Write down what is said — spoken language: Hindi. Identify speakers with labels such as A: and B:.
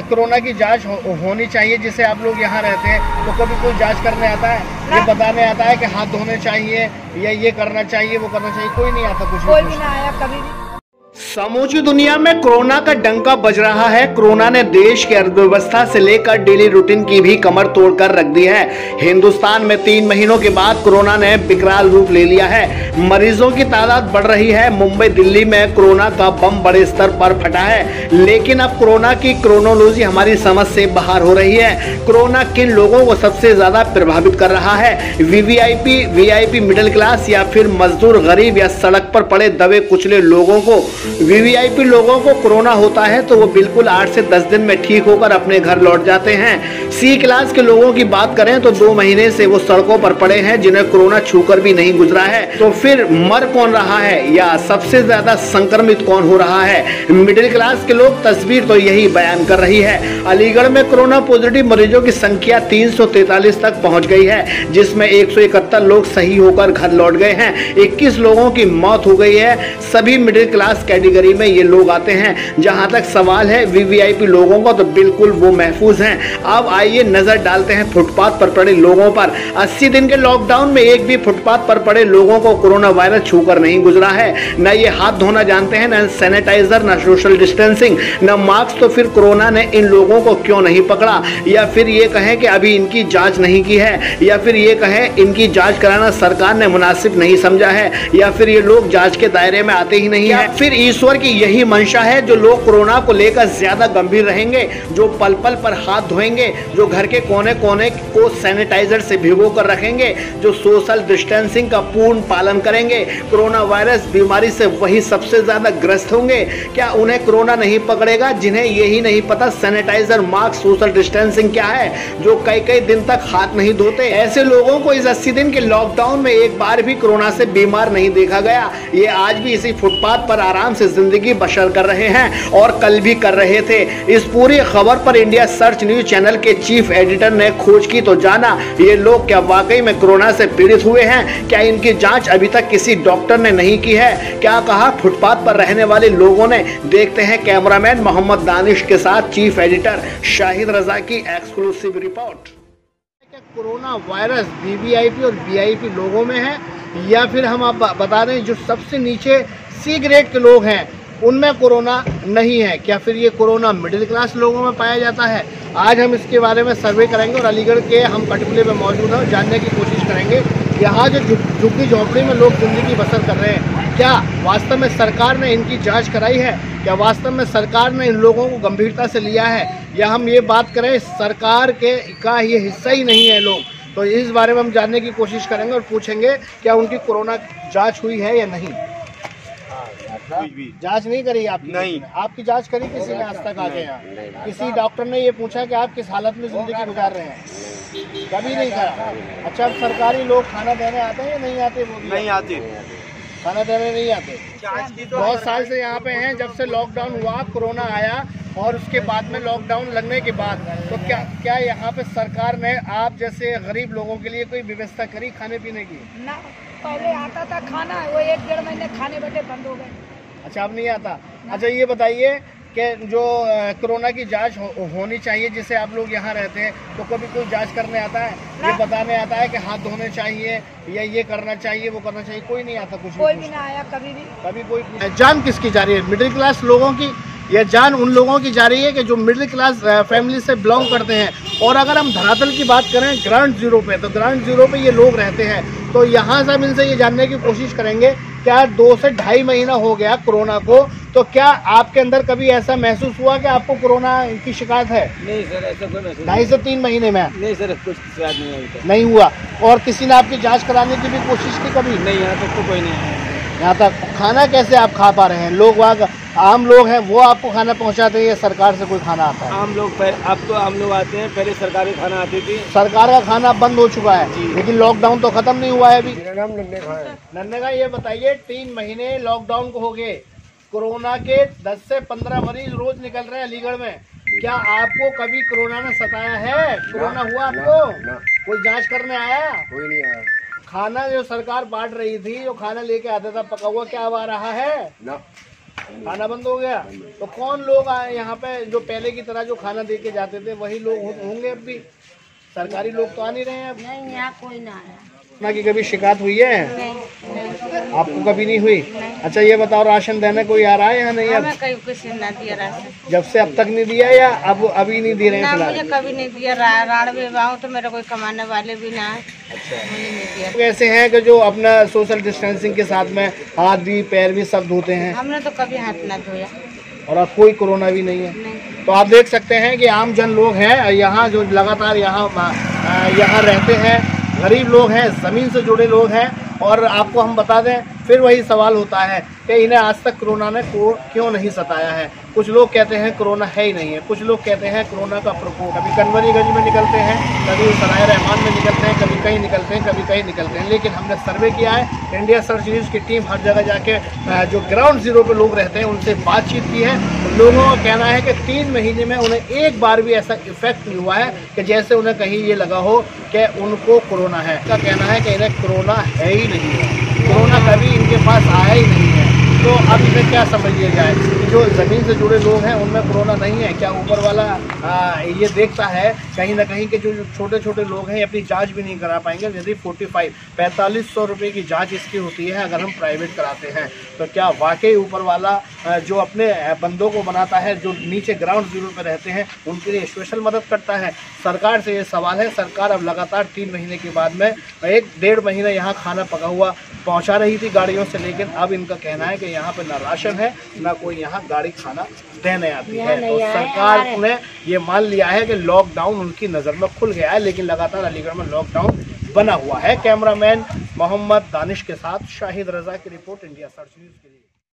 A: कोरोना की जांच होनी चाहिए जिससे आप लोग यहाँ रहते हैं, तो कभी कोई जांच करने आता है, ये बताने आता है कि हाथ धोने चाहिए या ये करना चाहिए वो करना चाहिए? कोई नहीं आता, कुछ
B: कोई भी ना आया कभी भी।
A: समूची दुनिया में कोरोना का डंका बज रहा है। कोरोना ने देश की अर्थव्यवस्था से लेकर डेली रूटीन की भी कमर तोड़कर रख दी है। हिंदुस्तान में 3 महीनों के बाद कोरोना ने विकराल रूप ले लिया है। मरीजों की तादाद बढ़ रही है। मुंबई दिल्ली में कोरोना का बम बड़े स्तर पर फटा है, लेकिन अब कोरोना की क्रोनोलॉजी हमारी समझ से बाहर हो रही है। कोरोना किन लोगों को सबसे ज्यादा प्रभावित कर रहा है? वीवीआईपी, मिडिल क्लास या फिर मजदूर, गरीब या सड़क पर पड़े दबे कुचले लोगों को? वीवीआईपी लोगों को कोरोना होता है तो वो बिल्कुल 8 से 10 दिन में ठीक होकर अपने घर लौट जाते हैं। सी क्लास के लोगों की बात करें तो 2 महीने से वो सड़कों पर पड़े हैं, जिन्हें कोरोना छूकर भी नहीं गुजरा है। तो फिर मर कौन रहा है या सबसे ज्यादा संक्रमित कौन हो रहा है? मिडिल क्लास के लोग तस्वीर तो यही बयान कर रही है। अलीगढ़ में कोरोना पॉजिटिव मरीजों की संख्या 343 तक पहुंच गई है, जिसमें 171 लोग सही होकर घर लौट गए हैं। 21 लोगों की मौत हो गई है। सभी मिडिल क्लास कैटेगरी में ये लोग आते हैं। जहां तक सवाल है वीवीआईपी लोगों का, तो बिल्कुल वो महफूज हैं। अब आइए नजर डालते हैं फुटपाथ पर पड़े लोगों पर। 80 दिन के लॉकडाउन में एक भी फुटपाथ पर पड़े लोगों को कोरोना वायरस छूकर नहीं गुजरा है। न ये हाथ धोना जानते हैं, न सैनिटाइजर, न सोशल डिस्टेंसिंग, न मास्क। तो फिर कोरोना ने इन लोगों को क्यों नहीं पकड़ा? या फिर ये कहें कि अभी इनकी जांच नहीं की है, या फिर ये कहें इनकी जांच कराना सरकार ने मुनासिब नहीं समझा है, या फिर ये लोग जांच के दायरे में आते ही नहीं है। फिर ईश्वर की यही मंशा है जो लोग कोरोना को लेकर ज्यादा गंभीर रहेंगे, जो पल पल पर हाथ धोएंगे, जो घर के कोने कोने को सैनिटाइजर से भिगो कर रखेंगे, जो सोशल डिस्टेंसिंग का पूर्ण पालन करेंगे। कोरोना वायरस बीमारी से वही सबसे ज्यादा ग्रस्त होंगे। क्या उन्हें कोरोना नहीं पकड़ेगा जिन्हें यही नहीं पता सैनिटाइजर, मास्क, सोशल डिस्टेंसिंग क्या है, जो कई कई दिन तक हाथ नहीं धोते? ऐसे लोगों को इस 80 दिन के लॉकडाउन में एक बार भी कोरोना से बीमार नहीं देखा गया। ये आज भी इसी फुटपाथ पर आराम से जिंदगी बसर कर रहे हैं और कल भी कर रहे थे। इस पूरी खबर पर इंडिया सर्च न्यूज चैनल के चीफ एडिटर ने खोज की तो जाना ये लोग क्या वाकई में कोरोना से पीड़ित हुए हैं? क्या इनकी जांच अभी तक किसी डॉक्टर ने नहीं की है? क्या कहा फुटपाथ पर रहने वाले लोगों ने? देखते हैं कैमरामैन मोहम्मद दानिश के साथ चीफ एडिटर शाहिद रजा की एक्सक्लूसिव रिपोर्ट। क्या कोरोना वायरस वीवीआईपी और वीआईपी लोगों में है, या फिर हम आप बता दें जो सबसे नीचे सी ग्रेड के लोग हैं उनमें कोरोना नहीं है? क्या फिर ये कोरोना मिडिल क्लास लोगों में पाया जाता है? आज हम इसके बारे में सर्वे करेंगे और अलीगढ़ के हम कटपुले में मौजूद हैं, जानने की कोशिश करेंगे यहाँ जो झुग्गी झोंपड़ी में लोग जिंदगी बसर कर रहे हैं, क्या वास्तव में सरकार ने इनकी जांच कराई है? क्या वास्तव में सरकार ने इन लोगों को गंभीरता से लिया है? या हम ये बात करें सरकार का ये हिस्सा ही नहीं है लोग? तो इस बारे में हम जानने की कोशिश करेंगे और पूछेंगे क्या उनकी कोरोना जाँच हुई है या नहीं। जांच नहीं करी आपकी? नहीं। आपकी जांच करी किसी ने आज तक आगे? यहाँ किसी डॉक्टर ने ये पूछा कि आप किस हालत में जिंदगी गुजार रहे हैं? कभी नहीं करा। अच्छा, अब सरकारी लोग खाना देने आते हैं या नहीं आते? वो नहीं आते, खाना देने नहीं आते। बहुत साल से यहाँ पे हैं, जब से लॉकडाउन हुआ, कोरोना आया और उसके बाद में लॉकडाउन लगने के बाद तो क्या यहाँ पे सरकार ने आप जैसे गरीब लोगों के लिए कोई व्यवस्था करी खाने पीने की?
B: ना, पहले आता था खाना, वो 1-1.5 महीने खाने बैठे बंद हो गए। अच्छा,
A: अब नहीं आता? अच्छा, ये बताइए कि जो कोरोना की जांच होनी चाहिए जिससे आप लोग यहाँ रहते हैं, तो कभी कोई जांच करने आता है, ये बताने आता है कि हाथ धोने चाहिए या ये करना चाहिए वो करना चाहिए? कोई नहीं आता, कुछ
B: कोई भी ना आया कभी भी।
A: कभी कोई जान किसकी जा रही है? मिडिल क्लास लोगों की? यह जान उन लोगों की जा रही है कि जो मिडिल क्लास फैमिली से बिलोंग करते हैं। और अगर हम धरातल की बात करें ग्राउंड जीरो पे, तो ग्राउंड जीरो पे ये लोग रहते हैं। तो यहाँ से हम इनसे ये जानने की कोशिश करेंगे, क्या 2 से 2.5 महीना हो गया कोरोना को, तो क्या आपके अंदर कभी ऐसा महसूस हुआ कि आपको कोरोना की शिकायत है?
C: नहीं सर, ऐसा कोई महसूस
A: 2.5 से 3 महीने में?
C: नहीं सर, कुछ शिकायत
A: नहीं हुआ। और किसी ने आपकी जाँच कराने की भी कोशिश की कभी?
C: नहीं, यहाँ तक तो कोई नहीं है।
A: यहाँ तक खाना कैसे आप खा पा रहे हैं? लोग वहाँ आम लोग हैं वो आपको खाना पहुँचाते हैं या सरकार से कोई खाना आता है?
C: आम लोग अब तो आम लोग आते हैं, पहले सरकारी खाना आती थी।
A: सरकार का खाना बंद हो चुका है, लेकिन लॉकडाउन तो खत्म नहीं हुआ है अभी। नन्हे का ये बताइए, 3 महीने लॉकडाउन को हो गए, कोरोना के 10 से 15 मरीज रोज निकल रहे हैं अलीगढ़ में। क्या आपको कभी कोरोना ने सताया है? कोरोना हुआ आपको? कोई जांच करने आया? कोई नहीं आया। खाना जो सरकार बांट रही थी, जो खाना लेके आता था पका हुआ, क्या अब आ रहा है? खाना बंद हो गया। तो कौन लोग आए यहाँ पे जो पहले की तरह जो खाना दे के जाते थे वही लोग होंगे अब भी? सरकारी लोग तो आ नहीं रहे हैं अब।
B: नहीं, यहाँ कोई ना आया।
A: ना की कभी शिकायत हुई है?
B: नहीं।
A: आपको कभी नहीं हुई? अच्छा ये बताओ, राशन देने कोई आ रहा है या नहीं? अब
B: कहीं किसी ने ना दिया राशन।
A: जब से अब तक नहीं दिया या अब अभी नहीं दे रहे हैं?
B: ना, मुझे कभी नहीं दिया। राड़ में आऊँ तो मेरा कोई कमाने वाले भी ना है। अच्छा, मुझे नहीं दिया।
A: कैसे हैं कि जो अपना सोशल डिस्टेंसिंग के साथ में हाथ भी पैर भी सब धोते हैं?
B: हमने तो कभी हाथ ना धोया।
A: और अब कोई कोरोना भी नहीं है?
B: नहीं।
A: तो आप देख सकते हैं कि आम जन लोग हैं यहाँ जो लगातार यहाँ रहते हैं, गरीब लोग हैं, ज़मीन से जुड़े लोग हैं। और आपको हम बता दें, फिर वही सवाल होता है कि इन्हें आज तक कोरोना ने क्यों नहीं सताया है। कुछ लोग कहते हैं कोरोना है ही नहीं है, कुछ लोग कहते हैं कोरोना का प्रकोप। कभी कन्वरीगंज में निकलते हैं, कभी सराय रहमान में निकलते हैं, कभी कहीं निकलते हैं, कभी कहीं निकलते हैं। लेकिन हमने सर्वे किया है, इंडिया सर्च न्यूज़ की टीम हर जगह जाके जो ग्राउंड जीरो पे लोग रहते हैं उनसे बातचीत की है। लोगों का कहना है कि 3 महीने में उन्हें एक बार भी ऐसा इफेक्ट नहीं हुआ है कि जैसे उन्हें कहीं ये लगा हो कि उनको कोरोना है। का कहना है कि इन्हें कोरोना है ही नहीं है, कोरोना कभी इनके पास आया ही नहीं है। तो अब इन्हें क्या समझ लिया जाए? जो ज़मीन से जुड़े लोग हैं उनमें कोरोना नहीं है क्या? ऊपर वाला ये देखता है कहीं ना कहीं के जो छोटे छोटे लोग हैं अपनी जांच भी नहीं करा पाएंगे। यदि 4500 रुपये की जांच इसकी होती है अगर हम प्राइवेट कराते हैं, तो क्या वाकई ऊपर वाला जो अपने बंदों को बनाता है, जो नीचे ग्राउंड जीरो पर रहते हैं, उनके लिए स्पेशल मदद करता है? सरकार से ये सवाल है। सरकार अब लगातार 3 महीने के बाद में 1-1.5 महीना यहाँ खाना पका हुआ पहुँचा रही थी गाड़ियों से, लेकिन अब इनका कहना है कि यहाँ पे ना राशन है ना कोई यहाँ गाड़ी खाना देने आती है। तो सरकार ने ये मान लिया है कि लॉकडाउन उनकी नज़र में खुल गया है, लेकिन लगातार अलीगढ़ में लॉकडाउन बना हुआ है। कैमरामैन मोहम्मद दानिश के साथ शाहिद रजा की रिपोर्ट, इंडिया सर्च न्यूज़ के लिए।